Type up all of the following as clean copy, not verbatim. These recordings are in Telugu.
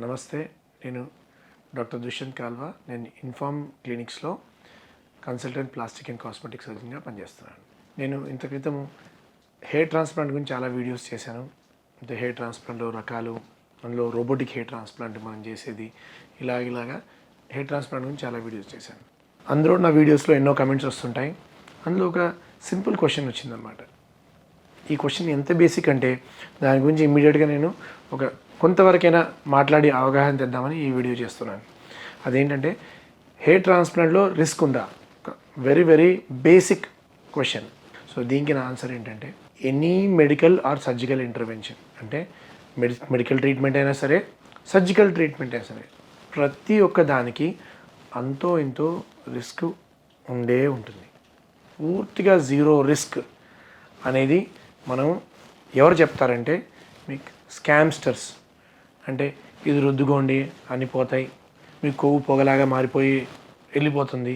నమస్తే, నేను డాక్టర్ దుష్యంత్ కాల్వా. నేను ఇన్ఫార్మ్ క్లినిక్స్లో కన్సల్టెంట్ ప్లాస్టిక్ అండ్ కాస్మెటిక్ సర్జన్గా పనిచేస్తున్నాను. నేను ఇంత క్రితం హెయిర్ ట్రాన్స్ప్లాంట్ గురించి చాలా వీడియోస్ చేశాను. అంటే హెయిర్ ట్రాన్స్ప్లాంట్లో రకాలు, అందులో రోబోటిక్ హెయిర్ ట్రాన్స్ప్లాంట్ మనం చేసేది, ఇలాగా హెయిర్ ట్రాన్స్ప్లాంట్ గురించి చాలా వీడియోస్ చేశాను. అందులో నా వీడియోస్లో ఎన్నో కమెంట్స్ వస్తుంటాయి. అందులో ఒక సింపుల్ క్వశ్చన్ వచ్చిందనమాట. ఈ క్వశ్చన్ ఎంత బేసిక్ అంటే దాని గురించి ఇమ్మీడియట్గా నేను కొంతవరకైనా మాట్లాడి అవగాహన తెద్దామని ఈ వీడియో చేస్తున్నాను. అదేంటంటే, హెయిర్ ట్రాన్స్ప్లాంట్లో రిస్క్ ఉందా? Very very basic question. So దీనికి నా ఆన్సర్ ఏంటంటే, any medical are surgical intervention, అంటే మెడికల్ ట్రీట్మెంట్ అయినా సరే, సర్జికల్ ట్రీట్మెంట్ అయినా సరే, ప్రతి ఒక్క దానికి అంతో ఇంతో రిస్క్ ఉంటుంది. పూర్తిగా జీరో రిస్క్ అనేది మనం ఎవరు చెప్తారంటే, మీకు స్కామ్స్టర్స్, అంటే ఇది రుద్దుకోండి అని పోతాయి, మీకు కొవ్వు పొగలాగా మారిపోయి వెళ్ళిపోతుంది,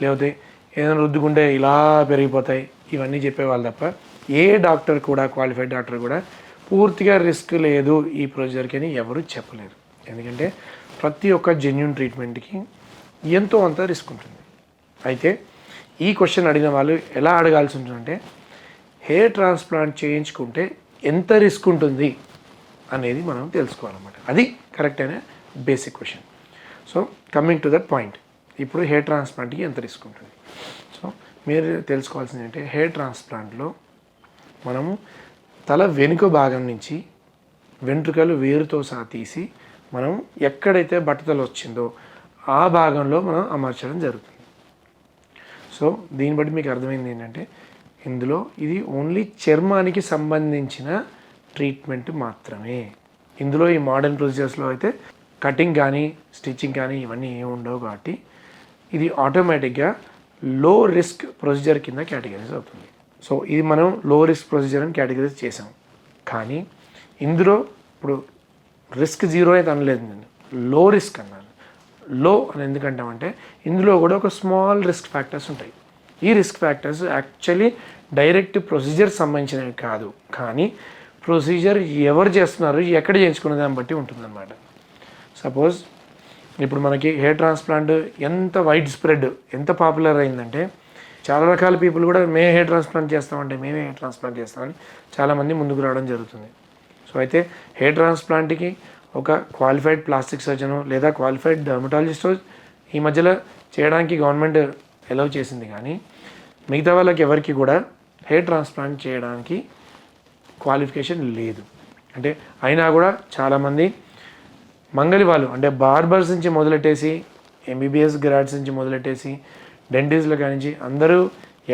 లేకపోతే ఏదైనా రుద్దుకుంటే ఇలా పెరిగిపోతాయి, ఇవన్నీ చెప్పేవాళ్ళు తప్ప ఏ డాక్టర్ కూడా, క్వాలిఫైడ్ డాక్టర్ కూడా పూర్తిగా రిస్క్ లేదు ఈ ప్రొసీజర్కి అని ఎవరు చెప్పలేరు. ఎందుకంటే ప్రతి ఒక్క జెన్యూన్ ట్రీట్మెంట్కి ఎంతో అంత రిస్క్ ఉంటుంది. అయితే ఈ క్వశ్చన్ అడిగిన వాళ్ళు ఎలా అడగాల్సి ఉంటుందంటే, హెయిర్ ట్రాన్స్ప్లాంట్ చేయించుకుంటే ఎంత రిస్క్ ఉంటుంది అనేది మనం తెలుసుకోవాలన్నమాట. అది కరెక్ట్ అయిన basic question. So coming to that point, ఇప్పుడు హెయిర్ ట్రాన్స్ప్లాంట్కి ఎంత రిస్క్ ఉంటుంది? సో మీరు తెలుసుకోవాల్సింది ఏంటంటే, హెయిర్ ట్రాన్స్ప్లాంట్లో మనము తల వెనుక భాగం నుంచి వెంట్రుకలు వేరుతో సహా తీసి మనం ఎక్కడైతే బట్టతలు వచ్చిందో ఆ భాగంలో మనం అమర్చడం జరుగుతుంది. సో దీన్ని బట్టి మీకు అర్థమైంది ఏంటంటే, ఇందులో ఇది ఓన్లీ చర్మానికి సంబంధించిన ట్రీట్మెంట్ మాత్రమే. ఇందులో ఈ మోడర్న్ ప్రొసీజర్స్లో అయితే కటింగ్ కానీ, స్టిచ్చింగ్ కానీ ఇవన్నీ ఏమి ఉండవు. కాబట్టి ఇది ఆటోమేటిక్గా లో రిస్క్ ప్రొసీజర్ కింద కేటగిరైజ్ అవుతుంది. సో ఇది మనం లో రిస్క్ ప్రొసీజర్ అని కేటగిరైజ్ చేసాం. కానీ ఇందులో ఇప్పుడు రిస్క్ జీరో అయితే అనలేదు, నేను లో రిస్క్ అన్నాను. లో అని ఎందుకంటామంటే, ఇందులో కూడా ఒక స్మాల్ రిస్క్ ఫ్యాక్టర్స్ ఉంటాయి. ఈ risk factors actually direct procedure సంబంధించినవి కాదు, కానీ ప్రొసీజర్ ఎవరు చేస్తున్నారు, ఎక్కడ చేయించుకునే దాన్ని బట్టి ఉంటుందన్నమాట. సపోజ్ ఇప్పుడు మనకి హెయిర్ ట్రాన్స్ప్లాంట్ ఎంత వైడ్ స్ప్రెడ్, ఎంత పాపులర్ అయిందంటే, చాలా రకాల పీపుల్ కూడా మేమే హెయిర్ ట్రాన్స్ప్లాంట్ చేస్తామని చాలామంది ముందుకు రావడం జరుగుతుంది. సో అయితే హెయిర్ ట్రాన్స్ప్లాంట్కి ఒక క్వాలిఫైడ్ ప్లాస్టిక్ సర్జను లేదా క్వాలిఫైడ్ డర్మటాలజిస్ట్ ఈ మధ్యలో చేయడానికి గవర్నమెంట్ అలౌ చేసింది. కానీ మిగతా వాళ్ళకి ఎవరికి కూడా హెయిర్ ట్రాన్స్ప్లాంట్ చేయడానికి క్వాలిఫికేషన్ లేదు. అంటే అయినా కూడా చాలామంది మంగలి వాళ్ళు, అంటే బార్బర్స్ నుంచి మొదలెట్టేసి, ఎంబీబీఎస్ గ్రాడ్స్ నుంచి మొదలెట్టేసి, డెంటిస్ట్ల కానించి అందరూ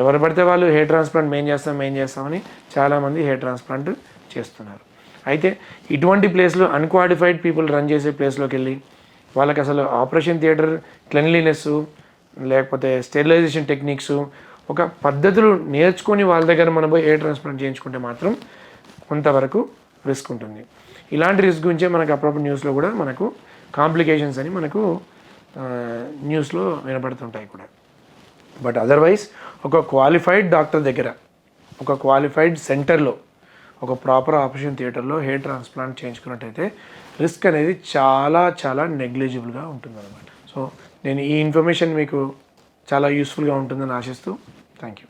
ఎవరు పడితే వాళ్ళు హెయిర్ ట్రాన్స్ప్లాంట్ మేం చేస్తామని చాలామంది హెయిర్ ట్రాన్స్ప్లాంట్ చేస్తున్నారు. అయితే ఇటువంటి ప్లేస్లో అన్క్వాలిఫైడ్ పీపుల్ రన్ చేసే ప్లేస్లోకి వెళ్ళి వాళ్ళకి అసలు ఆపరేషన్ థియేటర్ క్లెన్లీనెస్, లేకపోతే స్టెరిలైజేషన్ టెక్నిక్స్, ఒక పద్ధతులు నేర్చుకొని వాళ్ళ దగ్గర మనం పోయి హెయిర్ ట్రాన్స్ప్లాంట్ చేయించుకుంటే మాత్రం కొంతవరకు రిస్క్ ఉంటుంది. ఇలాంటి రిస్క్ గురించే మనకు అప్పుడప్పుడు న్యూస్లో కూడా మనకు కాంప్లికేషన్స్ అని మనకు న్యూస్లో వినపడుతుంటాయి కూడా. బట్ అదర్వైజ్ ఒక క్వాలిఫైడ్ డాక్టర్ దగ్గర, ఒక క్వాలిఫైడ్ సెంటర్లో, ఒక ప్రాపర్ ఆపరేషన్ థియేటర్లో హెయిర్ ట్రాన్స్ప్లాంట్ చేయించుకున్నట్టయితే రిస్క్ అనేది చాలా చాలా నెగ్లిజిబుల్గా ఉంటుందన్నమాట. సో నేను ఈ ఇన్ఫర్మేషన్ మీకు చాలా యూస్ఫుల్గా ఉంటుందని ఆశిస్తూ థ్యాంక్ యూ.